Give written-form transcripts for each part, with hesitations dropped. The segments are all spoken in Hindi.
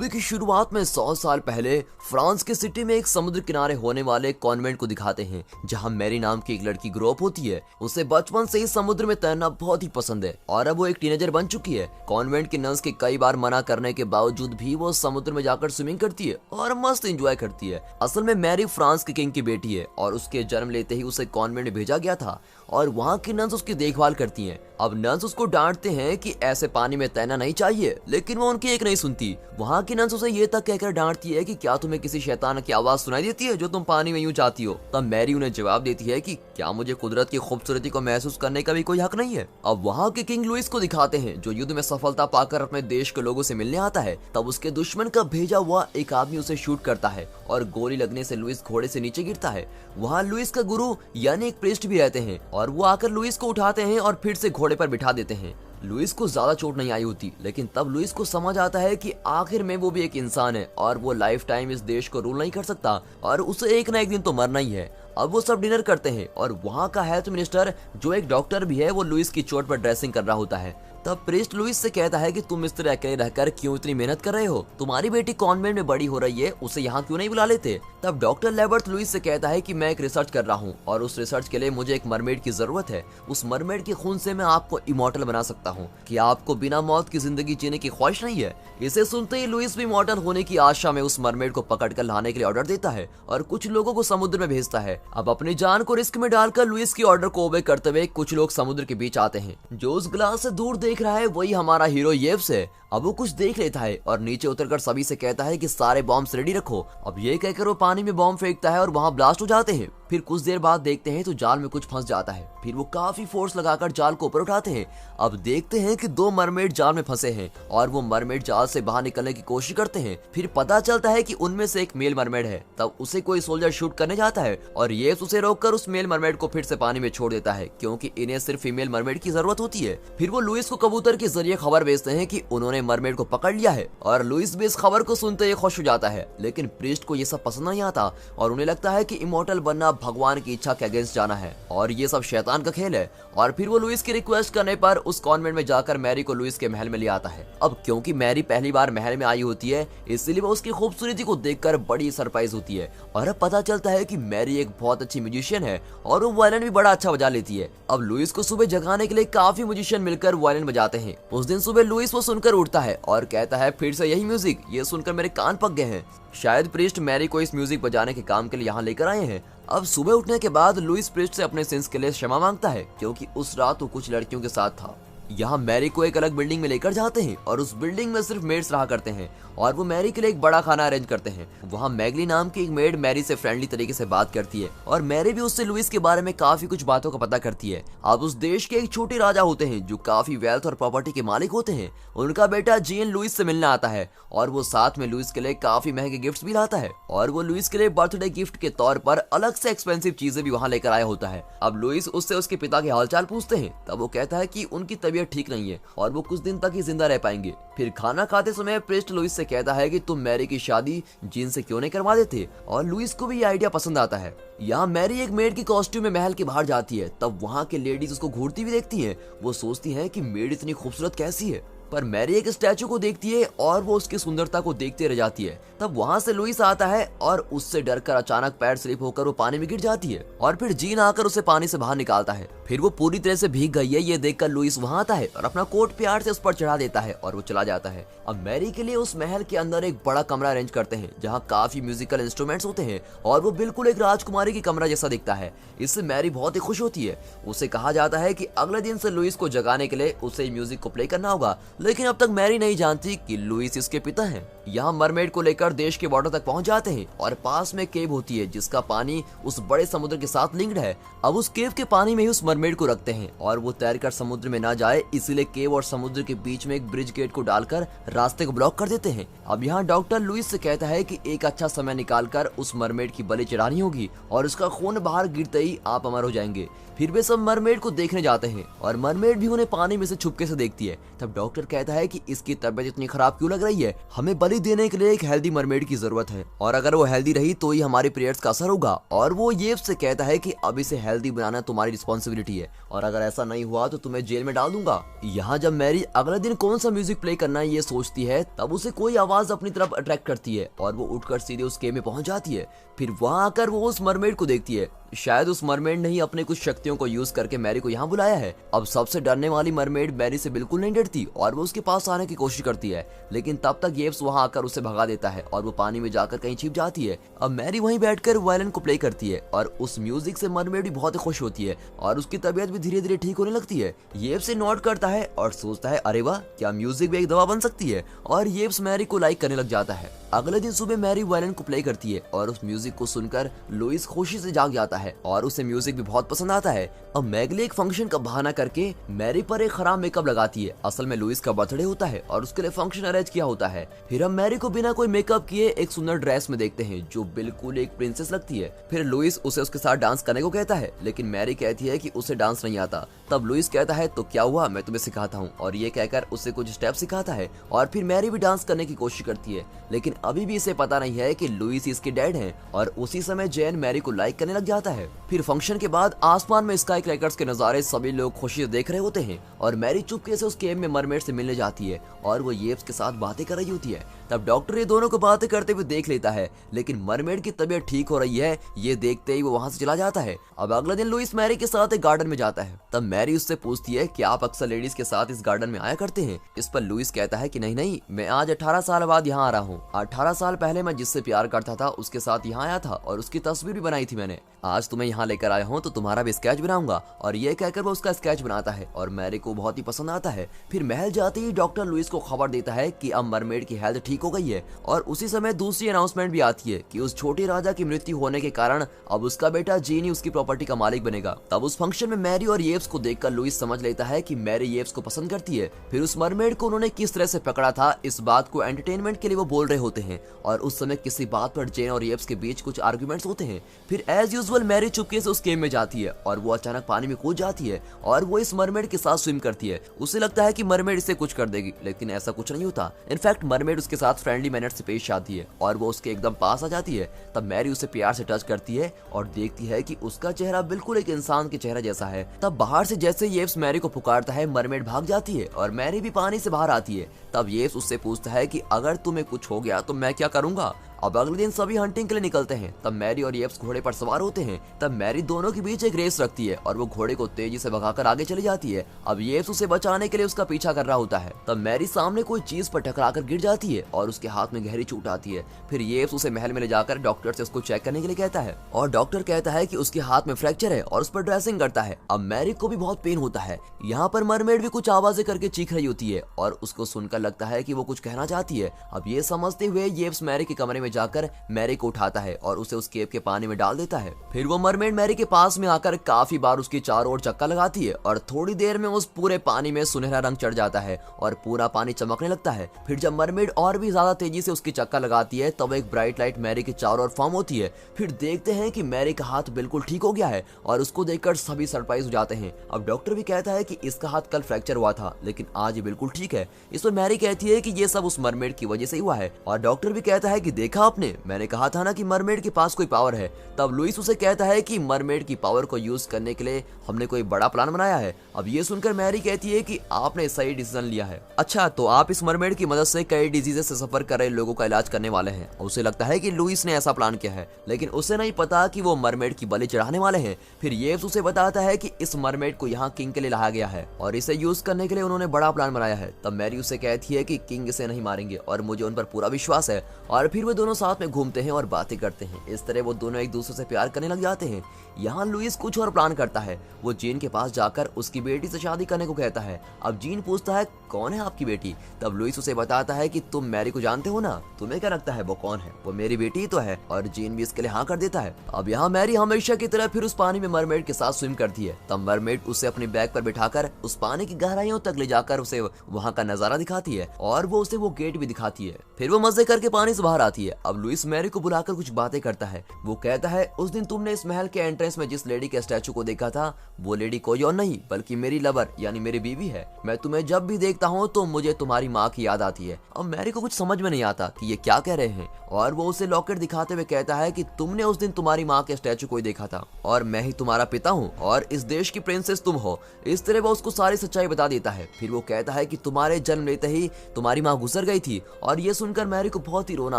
मूवी की शुरुआत में 100 साल पहले फ्रांस के सिटी में एक समुद्र किनारे होने वाले कॉन्वेंट को दिखाते हैं, जहां मैरी नाम की एक लड़की ग्रो अप होती है। उसे बचपन से ही समुद्र में तैरना बहुत ही पसंद है और अब वो एक टीनेजर बन चुकी है। कॉन्वेंट की नर्स के कई बार मना करने के बावजूद भी वो समुद्र में जाकर स्विमिंग करती है और मस्त एंजॉय करती है। असल में मैरी फ्रांस के किंग की बेटी है और उसके जन्म लेते ही उसे कॉन्वेंट में भेजा गया था और वहाँ की नर्स उसकी देखभाल करती हैं। अब नर्स उसको डांटते हैं कि ऐसे पानी में तैरना नहीं चाहिए, लेकिन वो उनकी एक नहीं सुनती। वहाँ की नर्स उसे ये तक कहकर डांटती है कि क्या तुम्हें किसी शैतान की आवाज सुनाई देती है जो तुम पानी में यूं जाती हो। तब मैरी उन्हें जवाब देती है कि क्या मुझे कुदरत की खूबसूरती को महसूस करने का भी कोई हक नहीं है। अब वहाँ के किंग लुइस को दिखाते हैं जो युद्ध में सफलता पाकर अपने देश के लोगों से मिलने आता है। तब उसके दुश्मन का भेजा हुआ एक आदमी उसे शूट करता है और गोली लगने से लुइस घोड़े से नीचे गिरता है। वहाँ लुइस का गुरु यानी एक प्रीस्ट भी रहते हैं और वो आकर लुइस को उठाते हैं और फिर से घोड़े पर बिठा देते हैं। लुइस को ज्यादा चोट नहीं आई होती, लेकिन तब लुइस को समझ आता है कि आखिर में वो भी एक इंसान है और वो लाइफ टाइम इस देश को रूल नहीं कर सकता और उसे एक ना एक दिन तो मरना ही है। अब वो सब डिनर करते हैं और वहाँ का हेल्थ मिनिस्टर जो एक डॉक्टर भी है वो लुइस की चोट पर ड्रेसिंग कर रहा होता है। तब प्रीस्ट लुइस से कहता है कि तुम इस तरह अकेले रहकर क्यों इतनी मेहनत कर रहे हो, तुम्हारी बेटी कॉन्वेंट में बड़ी हो रही है, उसे यहाँ क्यों नहीं बुला लेते। तब डॉक्टर लेबर्ट लुइस से कहता है कि मैं एक रिसर्च कर रहा हूँ और उस रिसर्च के लिए मुझे एक मरमेड की जरूरत है। उस मरमेड के खून से मैं आपको इमॉर्टल बना सकता हूँ। क्या आपको बिना मौत की जिंदगी जीने की ख्वाहिश नहीं है। इसे सुनते ही लुइस भी इमॉर्टल होने की आशा में उस मरमेड को पकड़ कर लाने के लिए ऑर्डर देता है और कुछ लोगों को समुद्र में भेजता है। अब अपनी जान को रिस्क में डालकर लुइस की ऑर्डर को ओबे करते हुए कुछ लोग समुद्र के बीच आते हैं। जो उस ग्लास से दूर देख रहा है वही हमारा हीरो येव्स है। अब वो कुछ देख लेता है और नीचे उतरकर सभी से कहता है कि सारे बॉम्ब्स रेडी रखो। अब ये कहकर वो पानी में बॉम्ब फेंकता है और वहाँ ब्लास्ट हो जाते हैं। फिर कुछ देर बाद देखते हैं तो जाल में कुछ फंस जाता है। फिर वो काफी फोर्स लगाकर जाल को ऊपर उठाते हैं। अब देखते हैं कि दो मरमेड जाल में फंसे हैं और वो मरमेड जाल से बाहर निकलने की कोशिश करते हैं। फिर पता चलता है कि उनमें से एक मेल मरमेड है। तब उसे कोई सोल्जर शूट करने जाता है और ये उसे रोककर उस मेल मरमेड को फिर से पानी में छोड़ देता है, क्योंकि इन्हें सिर्फ फीमेल मरमेड की जरूरत होती है। फिर वो लुइस को कबूतर के जरिए खबर भेजते हैं कि उन्होंने मरमेड को पकड़ लिया है और लुइस भी इस खबर को सुनते ही खुश हो जाता है। लेकिन प्रीस्ट को ये सब पसंद नहीं आता और उन्हें लगता है कि इमॉर्टल बनना भगवान की इच्छा के अगेंस्ट जाना है और ये सब शैतान का खेल है। और फिर वो लुइस की रिक्वेस्ट करने पर उस कॉन्वेंट में जाकर मैरी को लुइस के महल में ले आता है। अब क्योंकि मैरी पहली बार महल में आई होती है, इसलिए वो उसकी खूबसूरती को देखकर बड़ी सरप्राइज होती है और अब पता चलता है कि मैरी एक बहुत अच्छी म्यूजिशियन है और वो वायलिन भी बड़ा अच्छा बजा लेती है। अब लुइस को सुबह जगाने के लिए काफी म्यूजिशियन मिलकर वायलिन बजाते हैं। उस दिन सुबह लुइस वो सुनकर उठता है और कहता है फिर से यही म्यूजिक, ये सुनकर मेरे कान पक गए हैं। शायद प्रीस्ट मैरी को इस म्यूजिक बजाने के काम के लिए यहाँ लेकर आए हैं। अब सुबह उठने के बाद लुइस प्रीस्ट से अपने सिंस के लिए क्षमा मांगता है, क्योंकि उस रात वो कुछ लड़कियों के साथ था। यहाँ मैरी को एक अलग बिल्डिंग में लेकर जाते हैं और उस बिल्डिंग में सिर्फ मेड्स रहा करते हैं और वो मैरी के लिए एक बड़ा खाना अरेंज करते हैं। वहाँ मैगली नाम की एक मेड मैरी से फ्रेंडली तरीके से बात करती है और मैरी भी उससे लुइस के बारे में काफी कुछ बातों का पता करती है। अब उस देश के एक छोटे राजा होते हैं जो काफी वेल्थ और प्रॉपर्टी के मालिक होते हैं। उनका बेटा जीन लुइस से मिलने आता है और वो साथ में लुइस के लिए काफी महंगे गिफ्ट्स भी लाता है और वो लुइस के लिए बर्थडे गिफ्ट के तौर पर अलग से एक्सपेंसिव चीजें भी वहाँ लेकर आया होता है। अब लुइस उससे उसके पिता के हालचाल पूछते हैं। तब वो कहता है कि उनकी तबीयत ठीक नहीं है और वो कुछ दिन तक ही जिंदा रह पाएंगे। फिर खाना खाते समय प्रीस्ट लुइस से कहता है कि तुम मैरी की शादी जीन से क्यों नहीं करवा देते और लुइस को भी ये आइडिया पसंद आता है। यहाँ मैरी एक मेड की कॉस्ट्यूम में महल के बाहर जाती है। तब वहाँ के लेडीज उसको घूरती भी देखती हैं। वो सोचती हैं कि मेड इतनी खूबसूरत कैसी है, पर मैरी एक स्टैचू को देखती है और वो उसकी सुंदरता को देखते रह जाती है। तब वहाँ से लुइस आता है और उससे डरकर अचानक पैर स्लिप होकर वो पानी में गिर जाती है और फिर जीन आकर उसे पानी से बाहर निकालता है। फिर वो पूरी तरह से भीग गई है ये देखकर लुइस वहाँ आता है और अपना कोट प्यार से उस पर चढ़ा देता है और वो चला जाता है। अब मैरी के लिए उस महल के अंदर एक बड़ा कमरा अरेंज करते हैं जहाँ काफी म्यूजिकल इंस्ट्रूमेंट्स होते हैं और वो बिल्कुल एक राजकुमारी की कमरा जैसा दिखता है। इससे मैरी बहुत ही खुश होती है। उसे कहा जाता है कि अगले दिन से लुइस को जगाने के लिए उसे म्यूजिक को प्ले करना होगा, लेकिन अब तक मैरी नहीं जानती कि लुइस इसके पिता हैं। यहाँ मरमेड को लेकर देश के बॉर्डर तक पहुंच जाते हैं और पास में केव होती है जिसका पानी उस बड़े समुद्र के साथ लिंक्ड है। अब उस केव के पानी में ही उस मरमेड को रखते हैं और वो तैरकर समुद्र में ना जाए, इसलिए केव और समुद्र के बीच में एक ब्रिज गेट को डालकर रास्ते को ब्लॉक कर देते हैं। अब यहाँ डॉक्टर लुइस से कहता है कि एक अच्छा समय निकालकर उस मरमेड की बलि चढ़ानी होगी और उसका खून बाहर गिरते ही आप अमर हो जाएंगे। फिर वे सब मरमेड को देखने जाते हैं और मरमेड भी उन्हें पानी में से छुपके से देखती है। तब डॉक्टर कहता है कि इसकी तबीयत इतनी खराब क्यों लग रही है, हमें बलि देने के लिए एक हेल्दी मरमेड की जरूरत है, और अगर वो हेल्दी रही तो ही हमारे पीरियड्स का असर होगा। और वो येव्स से कहता है कि अब इसे हेल्दी बनाना तुम्हारी रिस्पॉन्सिबिलिटी है, और अगर ऐसा नहीं हुआ तो तुम्हें जेल में डाल दूंगा। यहाँ जब मैरी अगले दिन कौन सा म्यूजिक प्ले करना है ये सोचती है, तब उसे कोई आवाज अपनी तरफ अट्रैक्ट करती है और वो उठकर सीधे उस केव में पहुंच जाती है। फिर वहां आकर वो उस मरमेड को देखती है। शायद उस मरमेड ने ही अपने कुछ शक्तियों को यूज करके मैरी को यहाँ बुलाया है। अब सबसे डरने वाली मरमेड मैरी से बिल्कुल नहीं डरती और वो उसके पास आने की कोशिश करती है, लेकिन तब तक येव्स वहां आकर उसे भगा देता है और वो पानी में जाकर कहीं छिप जाती है। अब मैरी वहीं बैठकर वायलिन को प्ले करती है और उस म्यूजिक से मरमेड भी बहुत खुश होती है और उसकी तबीयत भी धीरे धीरे ठीक होने लगती है। येव्स से नोट करता है और सोचता है, अरे वाह, क्या म्यूजिक भी एक दवा बन सकती है, और येव्स मैरी को लाइक करने लग जाता है। अगले दिन सुबह मैरी वायलिन को प्ले करती है और उस म्यूजिक को सुनकर लुइस खुशी से जाग जाता है और उसे म्यूजिक भी बहुत पसंद आता है। अब मैगली एक फंक्शन का बहाना करके मैरी पर एक खराब मेकअप लगाती है। असल में लुइस का बर्थडे होता है और उसके लिए फंक्शन अरेंज किया होता है। फिर हम मैरी को बिना कोई मेकअप किए एक सुंदर ड्रेस में देखते हैं जो बिल्कुल एक प्रिंसेस लगती है। फिर लुइस उसे उसके साथ डांस करने को कहता है, लेकिन मैरी कहती है कि उसे डांस नहीं आता। तब लुइस कहता है, तो क्या हुआ, मैं तुम्हें सिखाता हूँ, और ये कहकर उसे कुछ स्टेप सिखाता है और फिर मैरी भी डांस करने की कोशिश करती है, लेकिन अभी भी इसे पता नहीं है कि लुइस इसके डैड हैं। और उसी समय जैन मैरी को लाइक करने लग जाता है। फिर फंक्शन के बाद आसमान में स्काई क्रैकर्स के नजारे सभी लोग खुशी से देख रहे होते हैं और मैरी चुपके से उस केव में मरमेड से मिलने जाती है और वो येव्स के साथ बातें कर रही होती है। तब डॉक्टर ये दोनों को बातें करते हुए देख लेता है, लेकिन मरमेड की तबीयत ठीक हो रही है ये देखते ही वो वहां से चला जाता है। अब अगले दिन लुइस मैरी के साथ एक गार्डन में जाता है। तब मैरी उससे पूछती है कि आप अक्सर लेडीज के साथ इस गार्डन में आया करते हैं। इस पर लुइस कहता है कि नहीं नहीं, मैं आज 18 साल बाद यहाँ आ रहा हूँ। 18 साल पहले मैं जिससे प्यार करता था उसके साथ यहाँ आया था और उसकी तस्वीर भी बनाई थी मैंने। आज तुम्हें यहाँ लेकर आया हूँ तो तुम्हारा भी स्केच बनाऊंगा। और ये कहकर वो उसका स्केच बनाता है और मैरी को बहुत ही पसंद आता है। फिर महल जाते ही डॉक्टर लुइस को खबर देता है कि अब मरमेड की हेल्थ ठीक हो गई है, और उसी समय दूसरी अनाउंसमेंट भी आती है कि उस छोटे राजा की मृत्यु होने के कारण अब उसका बेटा जीन ही उसकी प्रॉपर्टी का मालिक बनेगा। तब उस फंक्शन में मैरी और येव्स को देखकर लुइस समझ लेता है कि मैरी येव्स को पसंद करती है। फिर उस मरमेड को उन्होंने किस तरह से पकड़ा था इस बात को एंटरटेनमेंट के लिए वो बोल रहे होते हैं, और उस समय किसी बात पर जेन और येव्स के बीच कुछ आर्गुमेंट्स होते हैं। फिर एज यूजुअल मैरी चुपके से उस केव में जाती है और वो अचानक पानी में कूद जाती है और वो इस मरमेड के साथ स्विम करती है। उसे लगता है कि मरमेड इसे कुछ कर देगी, लेकिन ऐसा कुछ नहीं होता। इनफैक्ट मरमेड उसके साथ फ्रेंडली मैनर से पेश आती है और वो उसके एकदम पास आ जाती है। तब मैरी उसे प्यार से टच करती है और देखती है कि उसका चेहरा बिल्कुल एक इंसान के चेहरा जैसा है। तब बाहर से जैसे येव्स मैरी को पुकारता है, मरमेड भाग जाती है और मैरी भी पानी से बाहर आती है। तब येव्स उससे पूछता है कि अगर तुम्हें कुछ हो गया तो मैं क्या करूंगा। अब अगले दिन सभी हंटिंग के लिए निकलते हैं। तब मैरी और येव्स घोड़े पर सवार होते हैं। तब मैरी दोनों के बीच एक रेस रखती है और वो घोड़े को तेजी से भगाकर आगे चली जाती है। अब येव्स उसे बचाने के लिए उसका पीछा कर रहा होता है। तब मैरी सामने कोई चीज पर टकराकर गिर जाती है और उसके हाथ में गहरी चोट आती है। फिर येव्स उसे महल में ले जाकर डॉक्टर से उसको चेक करने के लिए कहता है और डॉक्टर कहता है कि उसके हाथ में फ्रैक्चर है और उस पर ड्रेसिंग करता है। अब मैरी को भी बहुत पेन होता है। यहाँ पर मरमेड भी कुछ आवाजें करके चीख रही होती है और उसको सुनकर लगता है कि वो कुछ कहना चाहती है। अब ये समझते हुए येव्स मैरी के कमरे में जाकर मैरी को उठाता है और उसे उस केव के पानी में डाल देता है। फिर वो मरमेड मैरी के पास में आकर काफी बार उसकी चारों ओर चक्का लगाती है और थोड़ी देर में उस पूरे पानी में सुनहरा रंग चढ़ जाता है और पूरा पानी चमकने लगता है। फिर जब मरमेड और भी ज्यादा तेजी से उसकी चक्का लगाती है तब एक ब्राइट लाइट मैरी के चारों ओर फॉर्म होती है। फिर देखते हैं कि मैरी का हाथ बिल्कुल ठीक हो गया है और उसको देखकर सभी सरप्राइज हो जाते हैं। अब डॉक्टर भी कहता है कि इसका हाथ कल फ्रैक्चर हुआ था लेकिन आज ये बिल्कुल ठीक है। इस पर मैरी कहती है कि ये सब उस मरमेड की वजह से हुआ है और डॉक्टर भी कहता है कि देखा आपने, मैंने कहा था ना कि मरमेड के पास कोई पावर है। तब लुइस उसे कहता है कि मरमेड की पावर को यूज करने के लिए हमने कोई बड़ा प्लान बनाया है। अब ये सुनकर मैरी कहती है कि आपने सही डिसीजन लिया है। अच्छा, तो आप इस मरमेड की मदद से कई डिजीजेस से सफर कर रहे लोगों का इलाज करने वाले हैं। उसे लगता है कि लुइस ने ऐसा प्लान किया है, लेकिन उसे नहीं पता कि वो मरमेड की बलि चढ़ाने वाले हैं। फिर येव्स उसे बताता है कि इस मरमेड को यहाँ किंग के लिए लाया गया है और इसे यूज करने के लिए उन्होंने बड़ा प्लान बनाया है। तब मैरी उसे कहती है कि किंग इसे नहीं मारेंगे और मुझे उन पर पूरा विश्वास है। और फिर वो दोनों साथ में घूमते हैं और बातें करते हैं। इस तरह वो दोनों एक दूसरे से प्यार करने लग जाते हैं। यहाँ लुइस कुछ और प्लान करता है। वो जीन के पास जाकर उसकी बेटी से शादी करने को कहता है। अब जीन पूछता है कौन है आपकी बेटी। तब लुइस उसे बताता है कि तुम मैरी को जानते हो ना, तुम्हें क्या लगता है वो कौन है, वो मेरी बेटी ही तो है। और जीन भी इसके लिए हाँ कर देता है। अब यहाँ मैरी हमेशा की तरह फिर उस पानी में मरमेड के साथ स्विम करती है। तब मरमेड उसे अपनी बैग पर बिठाकर उस पानी की गहराइयों तक ले जाकर उसे वहाँ का नजारा दिखाती है और वो उसे वो गेट भी दिखाती है। फिर वो मजे करके पानी से बाहर आती है। अब लुइस मैरी को बुलाकर कुछ बातें करता है। वो कहता है उस दिन तुमने इस महल के एंट्रेंस में जिस लेडी के स्टैचू को देखा था, वो लेडी कोई और नहीं बल्कि मेरी लवर यानी मेरी बीवी है। मैं तुम्हें जब भी देखता हूँ तो मुझे तुम्हारी माँ की याद आती है। अब मैरी को कुछ समझ में नहीं आता कि ये क्या कह रहे हैं और वो उसे लॉकेट दिखाते हुए कहता है कि तुमने उस दिन तुम्हारी माँ के स्टैचू को देखा था और मैं ही तुम्हारा पिता हूँ और इस देश की प्रिंसेस तुम हो। इस तरह वो उसको सारी सच्चाई बता देता है। फिर वो कहता है कि तुम्हारे जन्म लेते ही तुम्हारी माँ गुजर गई थी और ये सुनकर मैरी को बहुत ही रोना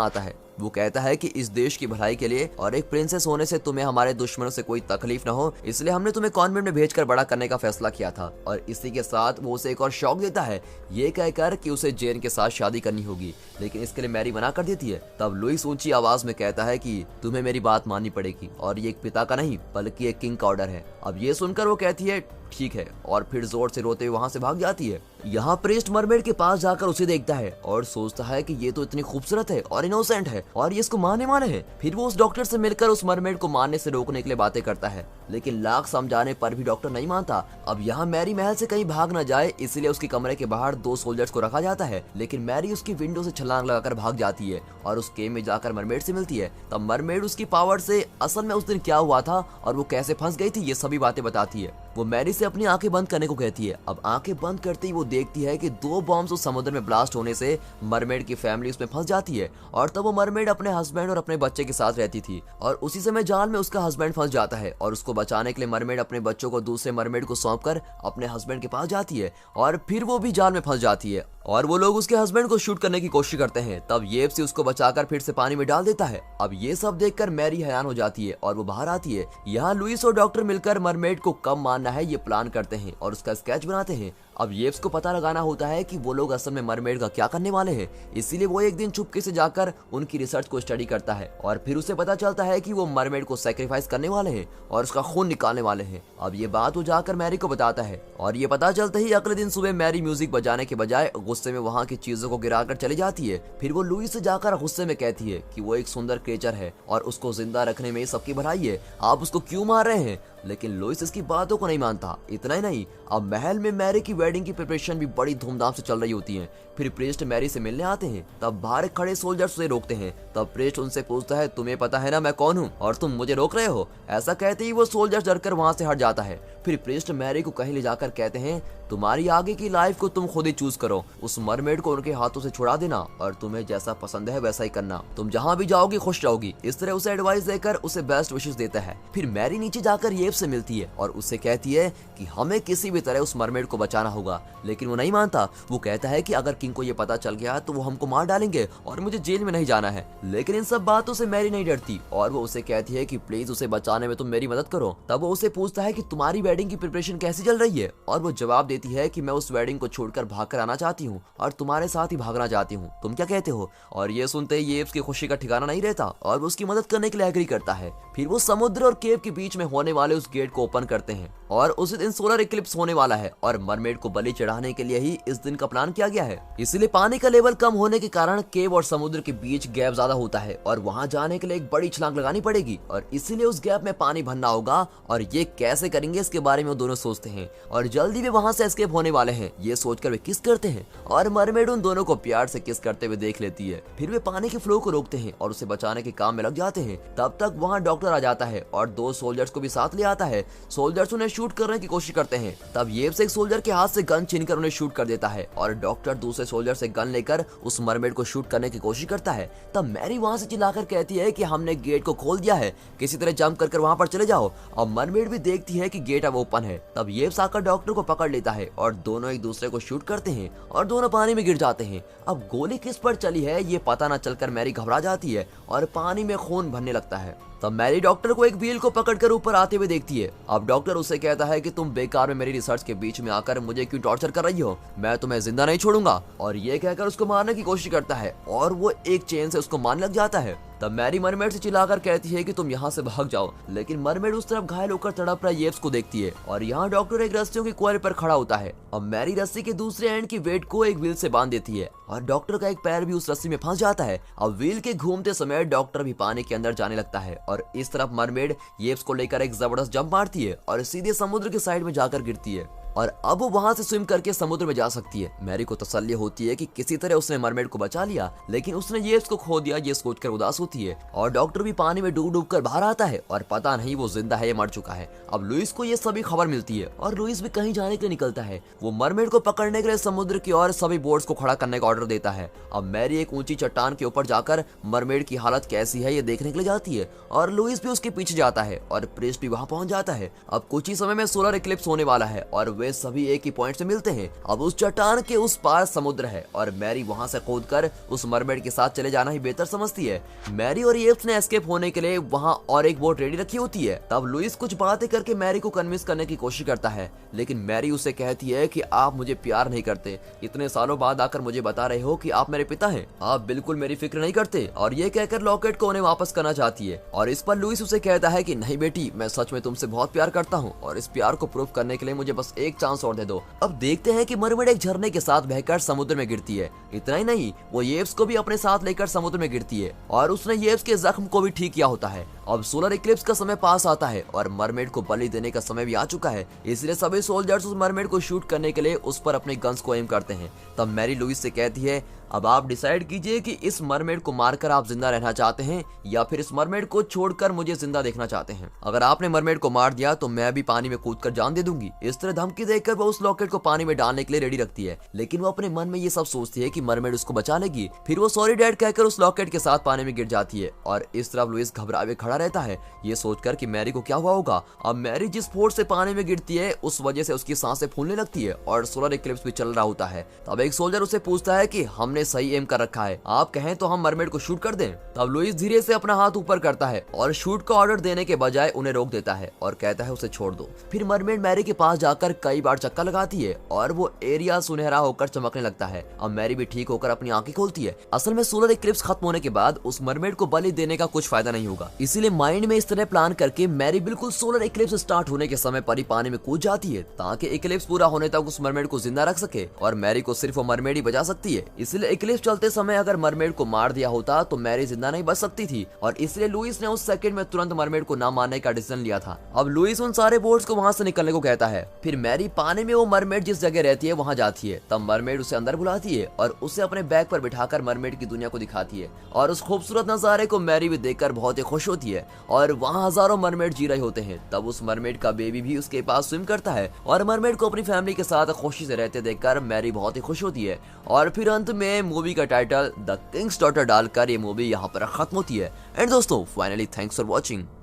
आता है। वो कहता है कि इस देश की भलाई के लिए और एक प्रिंसेस होने से तुम्हें हमारे दुश्मनों से कोई तकलीफ न हो, इसलिए हमने तुम्हें कॉन्वेंट में भेजकर बड़ा करने का फैसला किया था। और इसी के साथ वो उसे एक और शौक देता है, ये कहकर कि उसे जेन के साथ शादी करनी होगी, लेकिन इसके लिए मैरी मना कर देती है। तब लुइस ऊंची आवाज में कहता है कि तुम्हें मेरी बात माननी पड़ेगी और ये एक पिता का नहीं बल्कि एक किंग का ऑर्डर है। अब ये सुनकर वो कहती है ठीक है और फिर जोर से रोते हुए वहां से भाग जाती है। यहाँ प्रीस्ट मरमेड के पास जाकर उसे देखता है और सोचता है कि ये तो इतनी खूबसूरत है और इनोसेंट है और ये इसको मारने वाले हैं। फिर वो उस डॉक्टर से मिलकर उस मरमेड को मारने से रोकने के लिए बातें करता है, लेकिन लाख समझाने पर भी डॉक्टर नहीं मानता। अब यहाँ मैरी महल से कहीं भाग न जाए इसलिए उसके कमरे के बाहर 2 सोल्जर्स को रखा जाता है, लेकिन मैरी उसकी विंडो से छलांग लगाकर भाग जाती है और उस केव में जाकर मरमेड से मिलती है। तब मरमेड उसकी पावर से असल में उस दिन क्या हुआ था और वो कैसे फंस गई थी ये सभी बातें बताती है। वो मैरी से अपनी आंखें बंद करने को कहती है। अब आंखें बंद करते ही वो देखती है कि 2 बॉम्ब्स उस समुद्र में ब्लास्ट होने से मरमेड की फैमिली उसमें फंस जाती है और तब वो मरमेड अपने हस्बैंड और अपने बच्चे के साथ रहती थी और उसी समय जाल में उसका हस्बैंड फंस जाता है और उसको बचाने के लिए मरमेड अपने बच्चों को दूसरे मरमेड को सौंपकर अपने हस्बैंड के पास जाती है और फिर वो भी जाल में फंस जाती है और वो लोग उसके हस्बैंड को शूट करने की कोशिश करते हैं। तब येप्सी उसको बचाकर फिर से पानी में डाल देता है। अब ये सब देखकर मैरी हैरान हो जाती है और वो बाहर आती है। यहाँ लुइस और डॉक्टर मिलकर मरमेड को कब मारना है ये प्लान करते हैं और उसका स्केच बनाते हैं। अब येप्स को पता लगाना होता है कि वो लोग असल में मरमेड का क्या करने वाले हैं, इसीलिए वो एक दिन चुपके से जाकर उनकी रिसर्च को स्टडी करता है और फिर उसे पता चलता है कि वो मरमेड को सैक्रिफाइस करने वाले हैं और उसका खून निकालने वाले हैं। अब ये बात वो जाकर मैरी को बताता है और ये पता चलते ही अगले दिन सुबह मैरी म्यूजिक बजाने के बजाय गुस्से में वहाँ की चीजों को गिराकर चली जाती है। फिर वो लुइस से जाकर गुस्से में कहती है कि वो एक सुंदर क्रिएचर है और उसको जिंदा रखने में सबकी भलाई है, आप उसको क्यों मार रहे हैं। लेकिन लुइस इसकी बातों को नहीं मानता। इतना ही नहीं, अब महल में मैरी की वेडिंग की प्रिपरेशन भी बड़ी धूमधाम से चल रही होती है। फिर प्रीस्ट मैरी से मिलने आते हैं। तब बाहर खड़े सोल्जर्स उसे रोकते हैं। तब प्रीस्ट उनसे पूछता है तुम्हें पता है ना मैं कौन हूँ और तुम मुझे रोक रहे हो। ऐसा कहते ही वो सोल्जर्स डरकर वहां से हट जाता है। फिर प्रीस्ट मैरी को कहीं ले जाकर कहते हैं तुम्हारी आगे की लाइफ को तुम खुद ही चूज करो, उस मरमेड को उनके हाथों से छुड़ा देना और तुम्हें जैसा पसंद है वैसा ही करना, तुम जहाँ भी जाओगी खुश रहोगी। इस तरह उसे एडवाइस देकर उसे बेस्ट विशेस देता है। फिर मैरी नीचे जाकर येप से मिलती है और उससे कहती है कि हमें किसी भी तरह उस मरमेड को बचाना होगा, लेकिन वो नहीं मानता। वो कहता है कि अगर किंग को ये पता चल गया तो वो हमको मार डालेंगे और मुझे जेल में नहीं जाना है। लेकिन इन सब बातों से मैरी नहीं डरती और वो उसे कहती है कि प्लीज उसे बचाने में तुम मेरी मदद करो। तब वो उसे पूछता है कि तुम्हारी वेडिंग की प्रिपरेशन कैसी चल रही है और वो जवाब देती है कि मैं उस वेडिंग को छोड़कर भागकर आना चाहती हूँ और तुम्हारे साथ ही भागना चाहती हूँ, तुम क्या कहते हो। और ये सुनते ही येप्स की खुशी का ठिकाना नहीं रहता और वो उसकी मदद करने के लिए एग्री करता है। फिर वो समुद्र और केव के बीच में होने वाले उस गेट को ओपन करते हैं और उस दिन सोलर इक्लिप्स होने वाला है और मरमेड को बलि चढ़ाने के लिए ही इस दिन का प्लान किया गया है। इसलिए पानी का लेवल कम होने के कारण केव और समुद्र के बीच गैप ज्यादा होता है और वहां जाने के लिए एक बड़ी छलांग लगानी पड़ेगी और इसीलिए उस गैप में पानी भरना होगा और ये कैसे करेंगे इसके बारे में वो दोनों सोचते हैं और जल्दी वे वहां से एस्केप होने वाले हैं। ये सोचकर वे किस करते हैं और मरमेड उन दोनों को प्यार से किस करते हुए देख लेती है। फिर वे पानी के फ्लो को रोकते हैं और उसे बचाने के काम में लग जाते हैं। तब तक वहाँ डॉक्टर आ जाता है और 2 सोल्जर्स को भी साथ ले आता है। सोल्जर्स उन्हें शूट करने की कोशिश करते हैं। तब येप्स एक सोल्जर के हाथ से गन छीनकर उन्हें शूट कर देता है और डॉक्टर दूसरे सोल्जर से गन लेकर उस मरमेड को शूट करने की कोशिश करता है। तब मैरी वहां से चिल्लाकर कहती है कि हमने गेट को खोल दिया है, किसी तरह जंप कर वहां पर चले जाओ। अब मरमेड भी देखती है कि गेट अब ओपन है। तब येप्स आकर डॉक्टर को पकड़ लेता है और दोनों एक दूसरे को शूट करते हैं और दोनों पानी में गिर जाते हैं। अब गोली किस पर चली है ये पता न चलकर मैरी घबरा जाती है और पानी में खून भरने लगता है। तब मैरी डॉक्टर को एक व्हील को पकड़कर ऊपर आते हुए देखती है। अब डॉक्टर उससे कहता है कि तुम बेकार में मेरी रिसर्च के बीच में आकर मुझे क्यों टॉर्चर कर रही हो, मैं तुम्हें जिंदा नहीं छोड़ूंगा। और ये कहकर उसको मारने की कोशिश करता है और वो एक चेन से उसको मारने लग जाता है। तब मैरी मरमेड से चिल्लाकर कहती है कि तुम यहाँ से भाग जाओ, लेकिन मरमेड उस तरफ घायल होकर तड़प रहा येप्स को देखती है और यहाँ डॉक्टर एक रस्सियों की कोयल पर खड़ा होता है। अब मैरी रस्सी के दूसरे एंड की वेट को एक व्हील से बांध देती है और डॉक्टर का एक पैर भी उस रस्सी में फंस जाता है। अब व्हील के घूमते समय डॉक्टर भी पानी के अंदर जाने लगता है और इस तरफ मरमेड येप्स को लेकर एक जबरदस्त जंप मारती है और सीधे समुद्र के साइड में जाकर गिरती है। और अब वो वहाँ से स्विम करके समुद्र में जा सकती है। मैरी को तसल्ली होती है कि किसी तरह उसने मरमेड को बचा लिया, लेकिन उसने येव्स को खो दिया ये सोचकर उदास होती है। और डॉक्टर भी पानी में डूब डूब कर बाहर आता है और पता नहीं वो जिंदा है या मर चुका है। अब लुइस को ये सभी खबर मिलती है और लुइस भी कहीं जाने के लिए निकलता है। वो मरमेड को पकड़ने के लिए समुद्र की ओर सभी बोट्स को खड़ा करने का ऑर्डर देता है। अब मैरी एक ऊंची चट्टान के ऊपर जाकर मरमेड की हालत कैसी है ये देखने के लिए जाती है और लुइस भी उसके पीछे जाता है और प्रिस्ट भी वहां पहुंच जाता है। अब कुछ ही समय में सोलर इक्लिप्स होने वाला है और वे सभी एक ही पॉइंट से मिलते हैं। अब उस चट्टान के उस पार समुद्र है और मैरी वहां से कूद कर उस मरमेड के साथ चले जाना ही बेहतर समझती है। मैरी और येव्स ने एस्केप होने के लिए वहां और एक बोट रेडी रखी होती है। तब लुइस कुछ बातें करके मैरी को कन्विंस करने की कोशिश करता है, लेकिन मैरी उसे कहती है कि आप मुझे प्यार नहीं करते, इतने सालों बाद आकर मुझे बता रहे हो कि आप मेरे पिता हैं, आप बिल्कुल मेरी फिक्र नहीं करते। और ये कहकर लॉकेट को उन्हें वापस करना चाहती है और इस पर लुइस उसे कहता है कि नहीं बेटी, मैं सच में तुमसे बहुत प्यार करता हूँ और इस प्यार को प्रूव करने के लिए मुझे बस एक चांस और दे दो। अब देखते हैं कि मरमेड एक झरने के साथ बहकर समुद्र में गिरती है। इतना ही नहीं, वो येव्स को भी अपने साथ लेकर समुद्र में गिरती है और उसने येव्स के जख्म को भी ठीक किया होता है। अब सोलर इक्लिप्स का समय पास आता है और मरमेड को बलि देने का समय भी आ चुका है, इसलिए सभी सोल्जर्स उस मरमेड को शूट करने के लिए उस पर अपने गन्स को एम करते हैं। तब मैरी लुइस से कहती है, अब आप डिसाइड कीजिए कि इस मरमेड को मारकर आप जिंदा रहना चाहते हैं या फिर इस मरमेड को छोड़कर मुझे जिंदा देखना चाहते हैं। अगर आपने मरमेड को मार दिया तो मैं भी पानी में कूदकर जान दे दूंगी। इस तरह धमकी देकर वो उस लॉकेट को पानी में डालने के लिए रेडी रखती है, लेकिन वो अपने मन में ये सब सोचती है कि मरमेड उसको बचा लेगी। फिर वो सॉरी डैड कहकर उस लॉकेट के साथ पानी में गिर जाती है और इस तरफ लुइस घबराए खड़ा रहता है, ये सोचकर कि मैरी को क्या हुआ होगा। अब मैरी जिस फोर्स से पानी में गिरती है उस वजह से उसकी सांसें फूलने लगती है और सोलर इक्लिप्स भी चल रहा होता है। तब एक सोल्जर उसे पूछता है कि हमने सही एम कर रखा है, आप कहें तो हम मरमेड को शूट कर दें। तब लुइस धीरे से अपना हाथ ऊपर करता है और शूट का ऑर्डर देने के बजाय उन्हें रोक देता है और कहता है उसे छोड़ दो। फिर मरमेड मैरी के पास जाकर कई बार चक्कर लगाती है और वो एरिया सुनहरा होकर चमकने लगता है। अब मैरी भी ठीक होकर अपनी आंखें खोलती है। असल में सोलर इक्लिप्स खत्म होने के बाद उस मरमेड को बलि देने का कुछ फायदा नहीं होगा, इसीलिए माइंड में इस तरह प्लान करके मैरी बिल्कुल सोलर इक्लिप्स स्टार्ट होने के समय पर ही पानी में कूद जाती है ताकि इक्लिप्स पूरा होने तक उस मरमेड को जिंदा रख सके और मैरी को सिर्फ वो मरमेड ही बचा सकती है। इसलिए इक्लिप्स चलते समय अगर मरमेड को मार दिया होता तो मैरी जिंदा नहीं बच सकती थी और इसलिए लुइस ने उस सेकंड में तुरंत मरमेड को ना मारने का डिसीजन लिया था। अब लुइस उन सारे बोट्स को वहां से निकलने को कहता है। फिर मैरी पानी में वो मरमेड जिस जगह रहती है वहां जाती है। तब मरमेड उसे अंदर बुलाती है और उसे अपने बैग पर बिठाकर मरमेड की दुनिया को दिखाती है और उस खूबसूरत नजारे को मैरी भी देखकर बहुत ही खुश होती है और वहाँ हजारों मरमेड जी रहे होते हैं। तब उस मरमेड का बेबी भी उसके पास स्विम करता है और मरमेड को अपनी फैमिली के साथ खुशी से रहते देखकर मैरी बहुत ही खुश होती है। और फिर अंत में मूवी का टाइटल द किंग्स डॉटर डालकर ये मूवी यहाँ पर खत्म होती है। एंड दोस्तों फाइनली थैंक्स फॉर वॉचिंग।